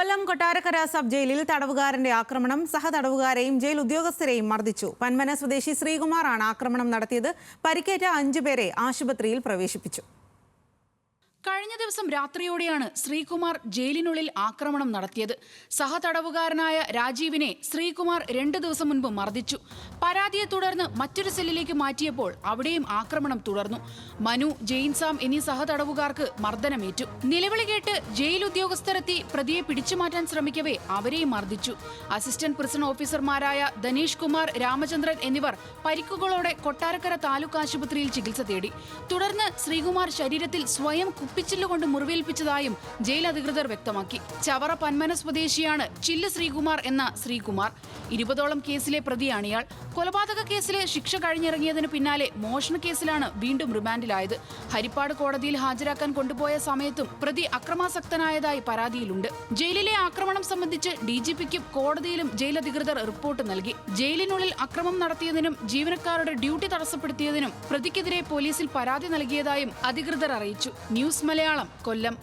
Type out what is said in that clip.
Kollam Kottarakkara sub ജയിലിൽ തടവുകാരന്റെ ആക്രമണം സഹതടവുകാരെയും jail ഉദ്യോഗസ്ഥരെയും മർദ്ദിച്ചു. പന്മന സ്വദേശി ശ്രീകുമാറാണ് ആക്രമണം നടത്തിയത്. പരിക്കേറ്റ 5 പേരെ ആശുപത്രിയിൽ പ്രവേശിപ്പിച്ചു. കഴിഞ്ഞ ദിവസം രാത്രിയോടെയാണ് ശ്രീകുമാർ ജയിലിനുള്ളിൽ ആക്രമണം നടത്തിയത്. സഹതടവുകാരനായ രാജീവിനെ ശ്രീകുമാർ 2 ദിവസം മുൻപ് മർദ്ദിച്ചു. പരാതിയെ തുടർന്ന് മറ്റൊരു സെല്ലിലേക്ക് മാറ്റിയപ്പോൾ അവിടെയും ആക്രമണം തുടർന്നു. മനു, ജെയിൻസാം എന്നീ സഹതടവുകാർക്ക് മർദ്ദനമേറ്റു. നിലവിളി കേട്ട് ജയിൽ ഉദ്യോഗസ്ഥരെത്തി പ്രതിയെ പിടിച്ചുമാറ്റാൻ ശ്രമിക്കവേ അവരെയും മർദ്ദിച്ചു. അസിസ്റ്റന്റ് പ്രിസൺ ഓഫീസർമാരായ ധനീഷ് കുമാർ, രാമചന്ദ്രൻ എന്നിവർ പരിക്കുകളോടെ കൊട്ടാരക്കര താലൂക്ക് ആശുപത്രിയിൽ ചികിത്സ തേടി. തുടർന്ന് ശ്രീകുമാർ ശരീരത്തിൽ സ്വയം കൊണ്ട് മുറിവേൽപ്പിച്ചതായും ജയിൽ അധികൃതർ വ്യക്തമാക്കി. ചവറ പന്മന സ്വദേശിയാണ് ചില്ല് ശ്രീകുമാർ എന്ന ശ്രീകുമാർ. 20ഓളം കേസിലെ പ്രതിയാണ് ഇയാൾ. കൊലപാതക കേസിലെ ശിക്ഷ കഴിഞ്ഞിറങ്ങിയതിനു പിന്നാലെ മോഷണ കേസിലാണ് വീണ്ടും റിമാൻഡിലായത്. ഹരിപ്പാട് കോടതിയിൽ ഹാജരാക്കാൻ കൊണ്ടുപോയ സമയത്തും പ്രതി അക്രമാസക്തനായതായി പരാതിയിലുണ്ട്. ജയിലിലെ ആക്രമണം സംബന്ധിച്ച് DGPക്കും കോടതിയിലും ജയിൽ അധികൃതർ റിപ്പോർട്ട് നൽകി. ജയിലിനുള്ളിൽ അക്രമം നടത്തിയതിനും ജീവനക്കാരുടെ ഡ്യൂട്ടി തടസ്സപ്പെടുത്തിയതിനും പ്രതിക്കെതിരെ പോലീസിൽ പരാതി നൽകിയതായും അധികൃതർ അറിയിച്ചു. ന്യൂസ് മലയാളം, കൊല്ലം.